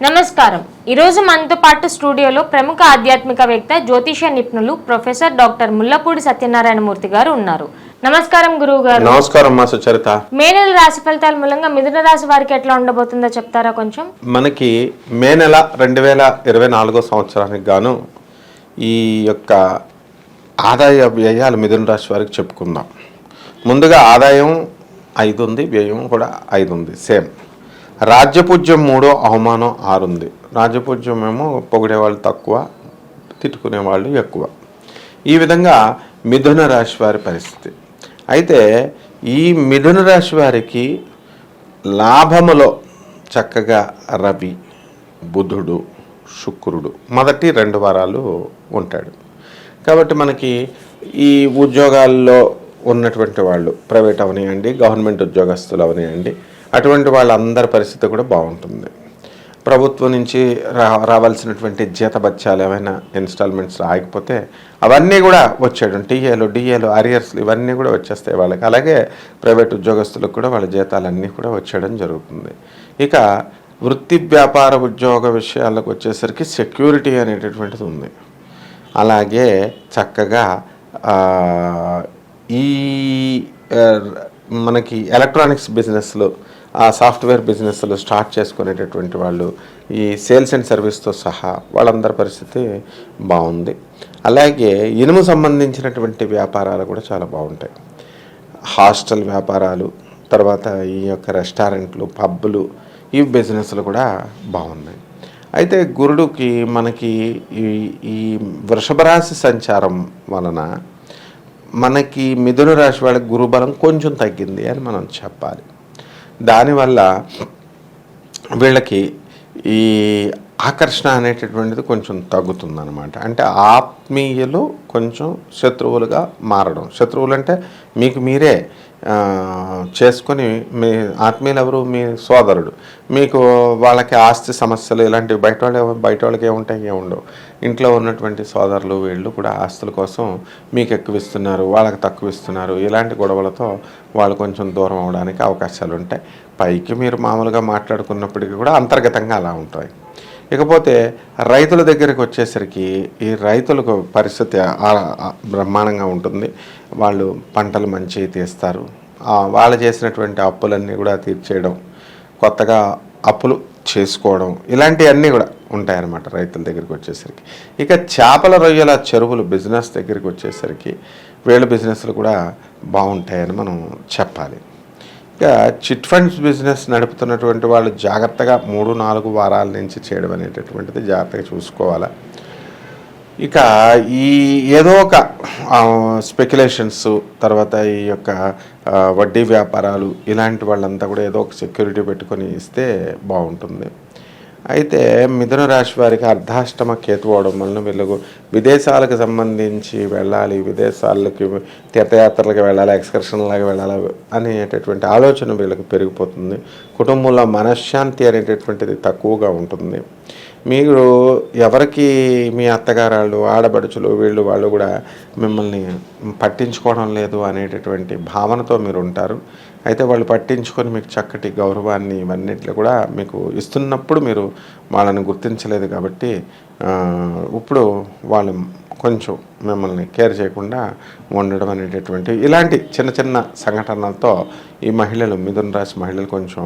నమస్కారం. ఈరోజు మనతో పాటు స్టూడియోలో ప్రముఖ ఆధ్యాత్మికవేత్త జ్యోతిష నిపుణులు ప్రొఫెసర్ డాక్టర్ ముల్లపూడి సత్యనారాయణ మూర్తి గారు ఉన్నారు. నమస్కారం గురువు గారు. నమస్కారం మా సుచరిత. మే నెల రాశి ఫలితాల మూలంగా మిథున రాశి వారికి ఎట్లా ఉండబోతుందో చెప్తారా కొంచెం? మనకి మే నెల 2024 సంవత్సరానికి గాను ఈ యొక్క ఆదాయ వ్యయాలు మిథున రాశి వారికి చెప్పుకుందాం. ముందుగా ఆదాయం 5 ఉంది, వ్యయం కూడా 5 ఉంది, సేమ్. రాజ్యపూజ్యం 3, అవమానం 6 ఉంది. రాజ్యపూజ్యం ఏమో పొగిడేవాళ్ళు తక్కువ, తిట్టుకునే వాళ్ళు ఎక్కువ. ఈ విధంగా మిథున రాశి వారి పరిస్థితి. అయితే ఈ మిథున రాశి వారికి లాభములో చక్కగా రవి, బుధుడు, శుక్రుడు మొదటి 2 వారాలు ఉంటాడు. కాబట్టి మనకి ఈ ఉద్యోగాల్లో ఉన్నటువంటి వాళ్ళు, ప్రైవేట్ అవనివ్వండి, గవర్నమెంట్ ఉద్యోగస్తులు అవనివ్వండి, అటువంటి వాళ్ళందరి పరిస్థితి కూడా బాగుంటుంది. ప్రభుత్వం నుంచి రావాల్సినటువంటి జీతభత్యాలు ఏమైనా ఇన్స్టాల్మెంట్స్ రాకపోతే అవన్నీ కూడా వచ్చేయడం, టీఏలు, డిఏలు, అరియర్స్లు ఇవన్నీ కూడా వచ్చేస్తాయి వాళ్ళకి. అలాగే ప్రైవేట్ ఉద్యోగస్తులకు కూడా వాళ్ళ జీతాలన్నీ కూడా వచ్చేయడం జరుగుతుంది. ఇక వృత్తి వ్యాపార ఉద్యోగ విషయాలకు వచ్చేసరికి సెక్యూరిటీ అనేటటువంటిది ఉంది. అలాగే చక్కగా ఈ మనకి ఎలక్ట్రానిక్స్ బిజినెస్లు, ఆ సాఫ్ట్వేర్ బిజినెస్లు స్టార్ట్ చేసుకునేటటువంటి వాళ్ళు, ఈ సేల్స్ అండ్ సర్వీస్తో సహా వాళ్ళందరి పరిస్థితి బాగుంది. అలాగే ఇనుము సంబంధించినటువంటి వ్యాపారాలు కూడా చాలా బాగుంటాయి. హాస్టల్ వ్యాపారాలు, తర్వాత ఈ యొక్క రెస్టారెంట్లు, పబ్బులు, ఈ బిజినెస్లు కూడా బాగున్నాయి. అయితే గురుడుకి మనకి ఈ వృషభ రాశి సంచారం వలన మనకి మిథున రాశి వాళ్ళకి గురుబలం కొంచెం తగ్గింది అని మనం చెప్పాలి. దానివల్ల వీళ్ళకి ఈ ఆకర్షణ అనేటటువంటిది కొంచెం తగ్గుతుందన్నమాట. అంటే ఆత్మీయులు కొంచెం శత్రువులుగా మారడం. శత్రువులు అంటే మీకు మీరే చేసుకొని, మీ ఎవరు, మీ సోదరుడు, మీకు వాళ్ళకి ఆస్తి సమస్యలు ఇలాంటివి బయట వాళ్ళకి ఏముంటాయి, ఏముండవు. ఇంట్లో ఉన్నటువంటి సోదరులు వీళ్ళు కూడా ఆస్తుల కోసం మీకు ఎక్కువ ఇస్తున్నారు, వాళ్ళకి తక్కువ ఇస్తున్నారు, ఇలాంటి గొడవలతో వాళ్ళు కొంచెం దూరం అవడానికి అవకాశాలు ఉంటాయి. పైకి మీరు మామూలుగా మాట్లాడుకున్నప్పటికీ కూడా అంతర్గతంగా అలా ఉంటాయి. ఇకపోతే రైతుల దగ్గరికి వచ్చేసరికి ఈ రైతులకు పరిస్థితి బ్రహ్మాండంగా ఉంటుంది. వాళ్ళు పంటలు మంచిగా తీస్తారు. వాళ్ళు చేసినటువంటి అప్పులన్నీ కూడా తీర్చేయడం, కొత్తగా అప్పులు చేసుకోవడం, ఇలాంటివన్నీ కూడా ఉంటాయన్నమాట రైతుల దగ్గరికి వచ్చేసరికి. ఇక చేపల రొయ్యల చెరువులు బిజినెస్ దగ్గరికి వచ్చేసరికి వీళ్ళ బిజినెస్లు కూడా బాగుంటాయని మనం చెప్పాలి. ఇక చిట్ ఫండ్స్ బిజినెస్ నడుపుతున్నటువంటి వాళ్ళు జాగ్రత్తగా 3-4 వారాల నుంచి చేయడం అనేటటువంటిది జాగ్రత్తగా చూసుకోవాలి. ఇక ఈ ఏదో ఒక స్పెక్యులేషన్స్, తర్వాత ఈ యొక్క వడ్డీ వ్యాపారాలు, ఇలాంటి వాళ్ళంతా కూడా ఏదో ఒక సెక్యూరిటీ పెట్టుకొని ఇస్తే బాగుంటుంది. అయితే మిథున రాశి వారికి అర్ధాష్టమ కేతు అవడం వలన వీళ్ళకు విదేశాలకు సంబంధించి వెళ్ళాలి, విదేశాలకి తీర్థయాత్రలకు వెళ్ళాలి, ఎక్స్కర్షన్లాగా వెళ్ళాలి అనేటటువంటి ఆలోచన వీళ్ళకి పెరిగిపోతుంది. కుటుంబంలో మనశ్శాంతి అనేటటువంటిది తక్కువగా ఉంటుంది. మీరు ఎవరికి మీ అత్తగారాళ్ళు, ఆడబడుచులు, వాళ్ళు కూడా మిమ్మల్ని పట్టించుకోవడం లేదు అనేటటువంటి భావనతో మీరు ఉంటారు. అయితే వాళ్ళు పట్టించుకొని మీకు చక్కటి గౌరవాన్ని ఇవన్నిట్లో కూడా మీకు ఇస్తున్నప్పుడు మీరు వాళ్ళని గుర్తించలేదు. కాబట్టి ఇప్పుడు వాళ్ళు కొంచెం మిమ్మల్ని కేర్ చేయకుండా ఉండడం అనేటటువంటి ఇలాంటి చిన్న చిన్న సంఘటనలతో ఈ మహిళలు, మిథున రాశి మహిళలు కొంచెం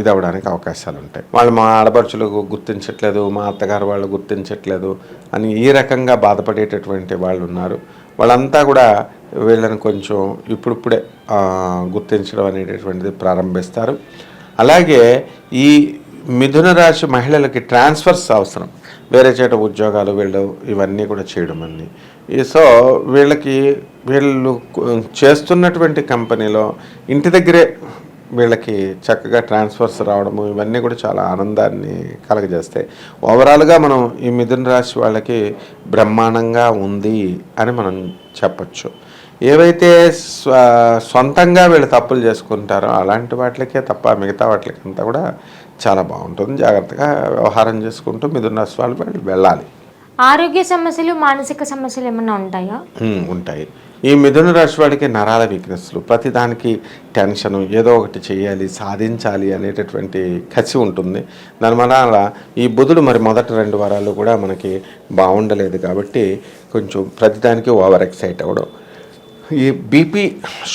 ఇదవడానికి అవకాశాలు ఉంటాయి. వాళ్ళు మా ఆడపడుచులు గుర్తించట్లేదు, మా అత్తగారు వాళ్ళు గుర్తించట్లేదు అని ఈ రకంగా బాధపడేటటువంటి వాళ్ళు ఉన్నారు. వాళ్ళంతా కూడా వీళ్ళని కొంచెం ఇప్పుడిప్పుడే గుర్తించడం అనేటటువంటిది ప్రారంభిస్తారు. అలాగే ఈ మిథున రాశి మహిళలకి ట్రాన్స్ఫర్స్ అవసరం, వేరే చేట ఉద్యోగాలు వీళ్ళు ఇవన్నీ కూడా చేయడం అన్ని. సో వీళ్ళు చేస్తున్నటువంటి కంపెనీలో ఇంటి దగ్గరే వీళ్ళకి చక్కగా ట్రాన్స్ఫర్స్ రావడము ఇవన్నీ కూడా చాలా ఆనందాన్ని కలగజేస్తాయి. ఓవరాల్గా మనం ఈ మిథున రాశి వాళ్ళకి బ్రహ్మాండంగా ఉంది అని మనం చెప్పచ్చు. ఏవైతే సొంతంగా వీళ్ళు తప్పులు చేసుకుంటారో అలాంటి వాటికే తప్ప మిగతా వాటికి అంతా కూడా చాలా బాగుంటుంది. జాగ్రత్తగా వ్యవహారం చేసుకుంటూ మిథున రాశి వాళ్ళు వెళ్ళాలి. ఆరోగ్య సమస్యలు, మానసిక సమస్యలు ఏమైనా ఉంటాయా? ఉంటాయి. ఈ మిథున రాశి వాళ్ళకి నరాల వీక్నెస్లు, ప్రతిదానికి టెన్షను, ఏదో ఒకటి చేయాలి, సాధించాలి అనేటటువంటి కసి ఉంటుంది. దానివల్ల ఈ బుధుడు మరి మొదటి 2 వారాలు కూడా మనకి బాగుండలేదు కాబట్టి కొంచెం ప్రతిదానికి ఓవర్ ఎక్సైట్ అవ్వడం. ఈ బీపీ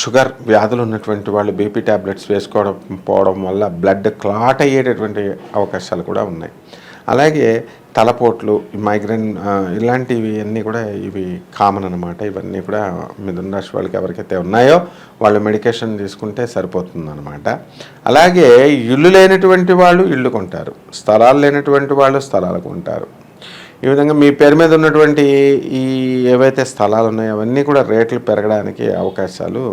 షుగర్ వ్యాధులు ఉన్నటువంటి వాళ్ళు బీపీ ట్యాబ్లెట్స్ వేసుకోవడం పోవడం వల్ల బ్లడ్ క్లాట్ అయ్యేటటువంటి అవకాశాలు కూడా ఉన్నాయి. అలాగే తలపోట్లు, మైగ్రేన్ ఇలాంటివి అన్నీ కూడా ఇవి కామన్ అనమాట. ఇవన్నీ కూడా మిథున రాశి వాళ్ళకి ఎవరికైతే ఉన్నాయో వాళ్ళు మెడికేషన్ తీసుకుంటే సరిపోతుందన్నమాట. అలాగే ఇల్లు లేనటువంటి వాళ్ళు ఇల్లు కొంటారు, స్థలాలు లేనటువంటి వాళ్ళు స్థలాలు కొంటారు. ఈ విధంగా మీ పేరు మీద ఉన్నటువంటి ఈ ఏవైతే స్థలాలు ఉన్నాయో అవన్నీ కూడా రేట్లు పెరగడానికి అవకాశాలు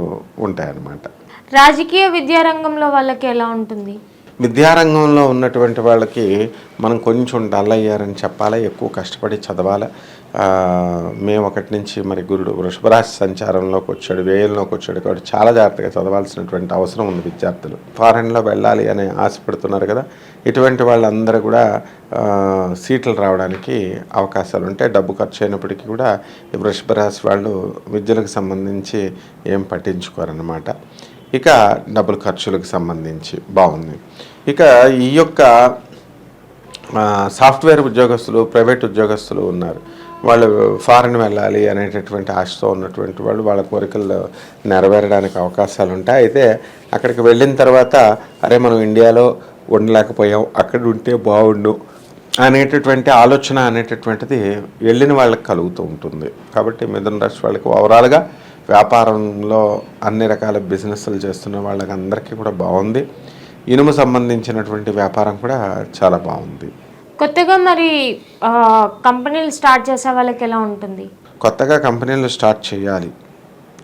ఉంటాయన్నమాట. రాజకీయ విద్యారంగంలో వాళ్ళకి ఎలా ఉంటుంది? విద్యారంగంలో ఉన్నటువంటి వాళ్ళకి మనం కొంచెం డల్ అయ్యారని చెప్పాలి, ఎక్కువ కష్టపడి చదవాలి. మే 1 నుంచి మరి గురుడు వృషభరాశి సంచారంలోకి వచ్చాడు, వ్యయంలోకి వచ్చాడు కాబట్టి చాలా జాగ్రత్తగా చదవాల్సినటువంటి అవసరం ఉంది. విద్యార్థులు ఫారెన్లో వెళ్ళాలి అని ఆశపడుతున్నారు కదా, ఇటువంటి వాళ్ళందరూ కూడా సీట్లు రావడానికి అవకాశాలు ఉంటాయి. డబ్బు ఖర్చు అయినప్పటికీ కూడా ఈ వృషభరాశి వాళ్ళు విద్యలకు సంబంధించి ఏం పట్టించుకోరన్నమాట. ఇక డబ్బుల ఖర్చులకు సంబంధించి బాగుంది. ఇక ఈ యొక్క సాఫ్ట్వేర్ ఉద్యోగస్తులు, ప్రైవేట్ ఉద్యోగస్తులు ఉన్నారు, వాళ్ళు ఫారెన్ వెళ్ళాలి అనేటటువంటి ఆశతో ఉన్నటువంటి వాళ్ళు వాళ్ళ కోరికలు నెరవేరడానికి అవకాశాలు ఉంటాయి. అయితే అక్కడికి వెళ్ళిన తర్వాత అరే మనం ఇండియాలో ఉండలేకపోయాం, అక్కడ ఉంటే బాగుండు అనేటటువంటి ఆలోచన అనేటటువంటిది వెళ్ళిన వాళ్ళకి కలుగుతూ ఉంటుంది. కాబట్టి మిథున రాశి వాళ్ళకి ఓవరాల్గా వ్యాపారంలో అన్ని రకాల బిజినెస్లు చేస్తున్న వాళ్ళకి అందరికీ కూడా బాగుంది. ఇనుము సంబంధించినటువంటి వ్యాపారం కూడా చాలా బాగుంది. కొత్తగా మరి కంపెనీలు స్టార్ట్ చేసే వాళ్ళకి ఎలా ఉంటుంది? కొత్తగా కంపెనీలు స్టార్ట్ చేయాలి,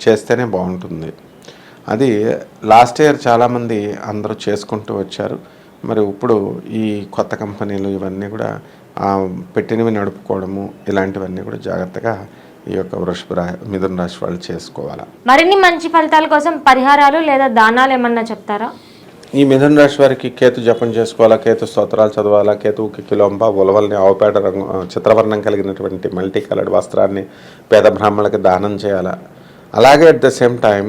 చేస్తేనే బాగుంటుంది. అది లాస్ట్ ఇయర్ చాలామంది అందరూ చేసుకుంటూ వచ్చారు. మరి ఇప్పుడు ఈ కొత్త కంపెనీలు ఇవన్నీ కూడా పెట్టినవి నడుపుకోవడము ఇలాంటివన్నీ కూడా జాగ్రత్తగా ఈ యొక్క మిథున రాశి వాళ్ళు చేసుకోవాలి. మరిన్ని మంచి ఫలితాల కోసం పరిహారాలు లేదా దానాలు ఏమన్నా చెప్తారా? ఈ మిథున రాశి వారికి కేతు జపం చేసుకోవాలా, కేతు స్తోత్రాలు చదవాలా, కేతువుకి కిలోంబ ఉలవల్ని ఆవుపేట రంగు చిత్రవర్ణం కలిగినటువంటి మల్టీ కలర్డ్ వస్త్రాన్ని పేద బ్రాహ్మణులకు దానం చేయాలా. అలాగే అట్ ద సేమ్ టైం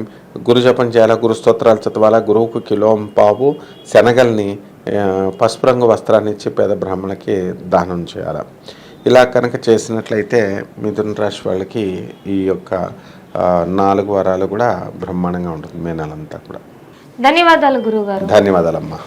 గురు జపం చేయాలా, గురు స్తోత్రాలు చదవాలా, గురువుకు కిలోంపావు శనగల్ని పసుపు రంగు వస్త్రాన్ని ఇచ్చి పేద బ్రాహ్మణులకి దానం చేయాలా. ఇలా కనుక చేసినట్లయితే మిథున రాశి వాళ్ళకి ఈ యొక్క 4 వారాలు కూడా బ్రహ్మాండంగా ఉంటుంది, మే నెలంతా కూడా. ధన్యవాదాలు గురువుగారు. ధన్యవాదాలమ్మా.